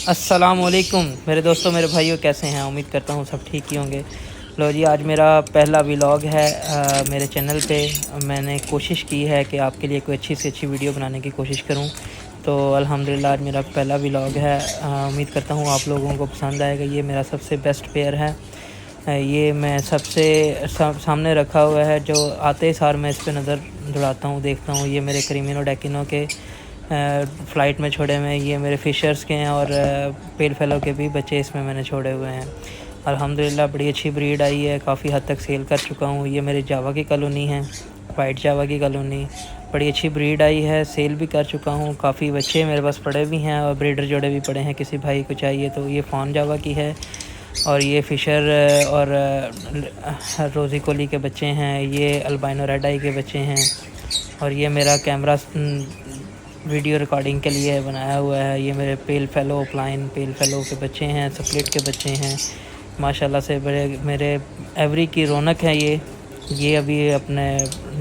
السلام علیکم میرے دوستوں، میرے بھائیوں، کیسے ہیں؟ امید کرتا ہوں سب ٹھیک ہی ہوں گے۔ لو جی، آج میرا پہلا ولاگ ہے میرے چینل پہ۔ میں نے کوشش کی ہے کہ آپ کے لیے کوئی اچھی سے اچھی ویڈیو بنانے کی کوشش کروں، تو الحمدللہ آج میرا پہلا ولاگ ہے۔ امید کرتا ہوں آپ لوگوں کو پسند آئے گا۔ یہ میرا سب سے بیسٹ پیئر ہے، یہ میں سب سے سامنے رکھا ہوا ہے، جو آتے ہی سار میں اس پہ نظر دوڑاتا ہوں، دیکھتا ہوں۔ یہ میرے کریمینو ڈیکینو کے فلائٹ میں چھوڑے ہوئے ہیں، یہ میرے فشرز کے ہیں، اور پیل فیلو کے بھی بچے اس میں نے چھوڑے ہوئے ہیں۔ الحمدللہ بڑی اچھی بریڈ آئی ہے، کافی حد تک سیل کر چکا ہوں۔ یہ میرے جاوا کی کالونی ہے، وائٹ جاوا کی کالونی، بڑی اچھی بریڈ آئی ہے، سیل بھی کر چکا ہوں۔ کافی بچے میرے پاس پڑے بھی ہیں، اور بریڈر جوڑے بھی پڑے ہیں، کسی بھائی کو چاہیے تو۔ یہ فان جاوا کی ہے، اور یہ فشر اور روزی کولی کے بچے ہیں، یہ البائنو ریڈ آئی کے بچے ہیں، اور یہ میرا کیمرہ ویڈیو ریکارڈنگ کے لیے بنایا ہوا ہے۔ یہ میرے پیل فیلو پلائن پیل فیلو کے بچے ہیں، سپلٹ کے بچے ہیں، ماشاءاللہ سے بڑے میرے ایوری کی رونق ہے۔ یہ ابھی اپنے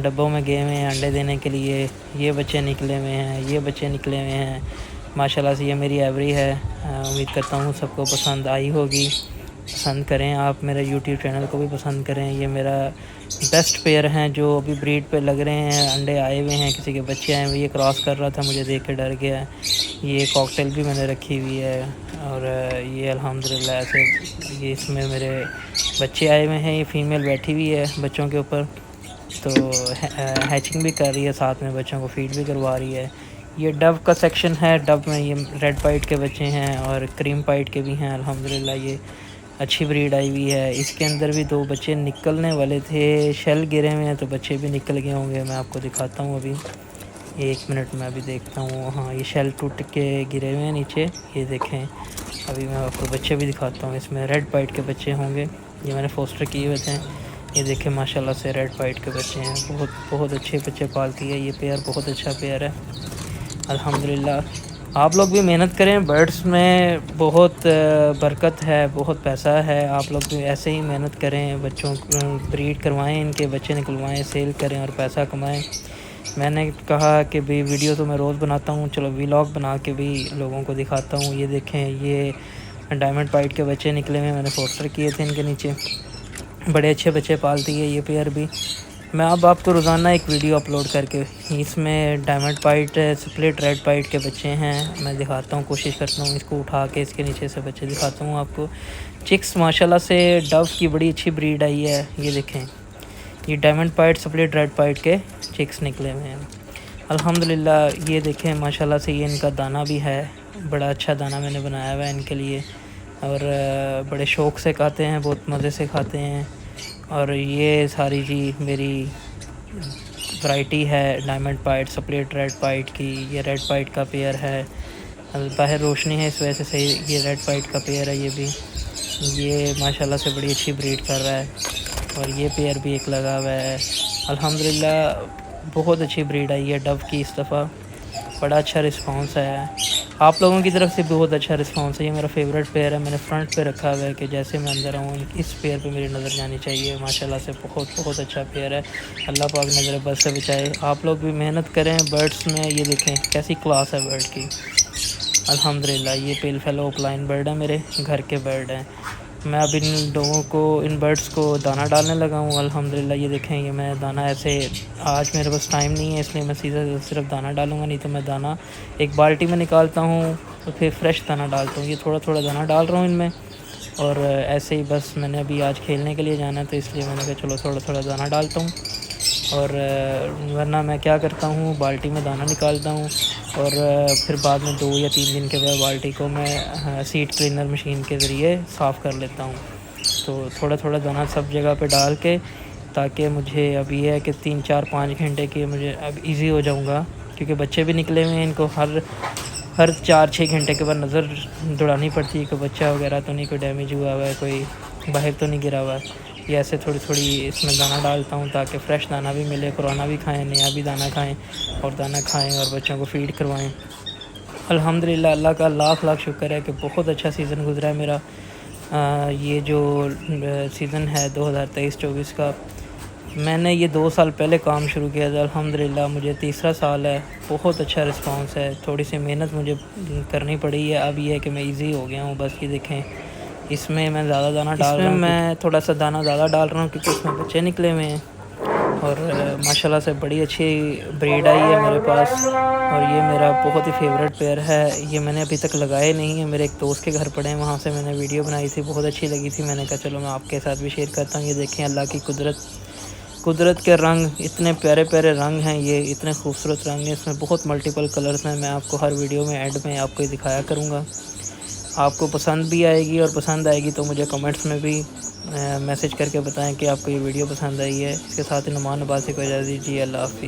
ڈبوں میں گئے ہوئے ہیں انڈے دینے کے لیے۔ یہ بچے نکلے ہوئے ہیں، یہ بچے نکلے ہوئے ہیں، ماشاءاللہ سے۔ یہ میری ایوری ہے، امید کرتا ہوں سب کو پسند آئی ہوگی۔ پسند کریں آپ، میرے یوٹیوب چینل کو بھی پسند کریں۔ یہ میرا بیسٹ پیئر ہیں جو ابھی بریڈ پہ لگ رہے ہیں، انڈے آئے ہوئے ہیں، کسی کے بچے آئے ہوئے۔ یہ کراس کر رہا تھا، مجھے دیکھ کے ڈر گیا ہے۔ یہ کاکٹیل بھی میں نے رکھی ہوئی ہے، اور یہ الحمدللہ ایسے یہ اس میں میرے بچے آئے ہوئے ہیں۔ یہ فیمیل بیٹھی ہوئی ہے بچوں کے اوپر، تو ہیچنگ بھی کر رہی ہے، ساتھ میں بچوں کو فیڈ بھی کروا رہی ہے۔ یہ ڈو کا سیکشن ہے، ڈو میں یہ ریڈ پائٹ کے بچے ہیں، اور کریم پائٹ کے بھی ہیں۔ الحمدللہ یہ اچھی بریڈ آئی ہوئی ہے۔ اس کے اندر بھی 2 بچے نکلنے والے تھے، شیل گرے ہوئے ہیں، تو بچے بھی نکل گئے ہوں گے۔ میں آپ کو دکھاتا ہوں ابھی، 1 منٹ میں ابھی دیکھتا ہوں۔ ہاں، یہ شیل ٹوٹ کے گرے ہوئے ہیں نیچے، یہ دیکھیں۔ ابھی میں آپ کو بچے بھی دکھاتا ہوں، اس میں ریڈ پائٹ کے بچے ہوں گے، یہ میں نے فوسٹر کیے ہوئے تھے۔ یہ دیکھیں ماشاءاللہ سے ریڈ پائٹ کے بچے ہیں، بہت اچھے بچے پالتی ہے یہ پیئر، بہت اچھا پیئر ہے الحمدللہ۔ آپ لوگ بھی محنت کریں، برڈس میں بہت برکت ہے، بہت پیسہ ہے۔ آپ لوگ بھی ایسے ہی محنت کریں، بچوں کو بریڈ کروائیں، ان کے بچے نکلوائیں، سیل کریں اور پیسہ کمائیں۔ میں نے کہا کہ بھی ویڈیو تو میں روز بناتا ہوں، چلو ولاگ بنا کے بھی لوگوں کو دکھاتا ہوں۔ یہ دیکھیں، یہ ڈائمنڈ پائٹ کے بچے نکلے ہوئے ہیں، میں نے پوسٹر کیے تھے ان کے نیچے۔ بڑے اچھے بچے پالتی ہے یہ پیئر بھی۔ میں اب آپ کو روزانہ ایک ویڈیو اپلوڈ کر کے، اس میں ڈائمنڈ پائٹ سپلٹ ریڈ پائٹ کے بچے ہیں، میں دکھاتا ہوں، کوشش کرتا ہوں اس کو اٹھا کے اس کے نیچے سے بچے دکھاتا ہوں آپ کو۔ چکس ماشاءاللہ سے ڈو کی بڑی اچھی بریڈ آئی ہے، یہ دیکھیں، یہ ڈائمنڈ پائٹ سپلٹ ریڈ پائٹ کے چکس نکلے ہوئے ہیں الحمدللہ۔ یہ دیکھیں ماشاءاللہ سے، یہ ان کا دانہ بھی ہے، بڑا اچھا دانہ میں نے بنایا ہوا ہے ان کے لیے، اور بڑے شوق سے کھاتے ہیں، بہت مزے سے کھاتے ہیں۔ اور یہ ساری جی میری ورائٹی ہے ڈائمنڈ پائٹ سپلٹ ریڈ پائٹ کی۔ یہ ریڈ پائٹ کا پیئر ہے، باہر روشنی ہے اس وجہ سے صحیح۔ یہ ریڈ پائٹ کا پیئر ہے، یہ بھی یہ ماشاءاللہ سے بڑی اچھی بریڈ کر رہا ہے، اور یہ پیئر بھی ایک لگا ہوا ہے الحمدللہ۔ بہت اچھی بریڈ آئی ہے ڈو کی اس دفعہ، بڑا اچھا رسپانس ہے آپ لوگوں کی طرف سے، بہت اچھا رسپانس ہے۔ یہ میرا فیوریٹ پیئر ہے، میں نے فرنٹ پہ رکھا ہوا ہے کہ جیسے میں اندر آؤں اس پیئر پہ میری نظر جانی چاہیے۔ ماشاءاللہ سے بہت اچھا پیئر ہے، اللہ پاک نظر بد سے بچائے۔ آپ لوگ بھی محنت کریں برڈس میں۔ یہ دیکھیں کیسی کلاس ہے برڈ کی الحمدللہ۔ یہ پیل فیلو پلائن برڈ ہے، میرے گھر کے برڈ ہیں۔ میں اب ان لوگوں کو، ان برڈس کو دانہ ڈالنے لگا ہوں الحمدللہ۔ یہ دیکھیں، یہ میں دانہ ایسے، آج میرے پاس ٹائم نہیں ہے اس لیے میں سیدھا صرف دانہ ڈالوں گا، نہیں تو میں دانہ ایک بالٹی میں نکالتا ہوں اور پھر فریش دانہ ڈالتا ہوں۔ یہ تھوڑا تھوڑا دانہ ڈال رہا ہوں ان میں، اور ایسے ہی بس میں نے ابھی آج کھیلنے کے لیے جانا ہے تو اس لیے میں نے کہا چلو تھوڑا تھوڑا دانہ ڈالتا ہوں، اور ورنہ میں کیا کرتا ہوں، بالٹی میں دانہ نکالتا ہوں، اور پھر بعد میں 2 یا 3 دن کے بعد بالٹی کو میں سیٹ کلینر مشین کے ذریعے صاف کر لیتا ہوں۔ تو تھوڑا تھوڑا دانہ سب جگہ پہ ڈال کے، تاکہ مجھے اب یہ ہے کہ 3 4 5 گھنٹے کی مجھے اب ایزی ہو جاؤں گا، کیونکہ بچے بھی نکلے ہوئے ہیں، ان کو ہر 4 6 گھنٹے کے بعد نظر دوڑانی پڑتی ہے کہ بچہ وغیرہ تو نہیں کوئی ڈیمیج ہوا ہوا ہے، کوئی باہر تو نہیں گرا ہوا ہے۔ یہ ایسے تھوڑی تھوڑی اس میں دانہ ڈالتا ہوں تاکہ فریش دانہ بھی ملے، پرانا بھی کھائیں، نیا بھی دانہ کھائیں، اور دانہ کھائیں اور بچوں کو فیڈ کروائیں الحمدللہ۔ اللہ کا لاکھ لاکھ شکر ہے کہ بہت اچھا سیزن گزرا ہے میرا۔ یہ جو سیزن ہے 2023-24 کا، میں نے یہ 2 سال پہلے کام شروع کیا تھا، الحمدللہ مجھے تیسرا سال ہے، بہت اچھا رسپانس ہے۔ تھوڑی سی محنت مجھے کرنی پڑی ہے، اب یہ ہے کہ میں ایزی ہو گیا ہوں۔ بس یہ دیکھیں، اس میں میں زیادہ دانہ ڈال رہا ہوں، میں تھوڑا سا دانہ زیادہ ڈال رہا ہوں کیونکہ اس میں بچے نکلے ہوئے ہیں، اور ماشاءاللہ سے بڑی اچھی بریڈ آئی ہے میرے پاس، اور یہ میرا بہت ہی فیوریٹ پیئر ہے۔ یہ میں نے ابھی تک لگائے نہیں ہیں، میرے ایک دوست کے گھر پڑے ہیں، وہاں سے میں نے ویڈیو بنائی تھی، بہت اچھی لگی تھی، میں نے کہا چلو میں آپ کے ساتھ بھی شیئر کرتا ہوں۔ یہ دیکھیں اللہ کی قدرت کے رنگ، اتنے پیارے پیارے رنگ ہیں، یہ اتنے خوبصورت رنگ ہیں، اس میں بہت ملٹیپل کلرز ہیں۔ میں آپ کو ہر ویڈیو میں اینڈ میں آپ کو دکھایا کروں گا، آپ کو پسند بھی آئے گی، اور پسند آئے گی تو مجھے کمنٹس میں بھی میسج کر کے بتائیں کہ آپ کو یہ ویڈیو پسند آئی ہے۔ اس کے ساتھ نعمان عباسی کو اجازت دیجیے، اللہ حافظ۔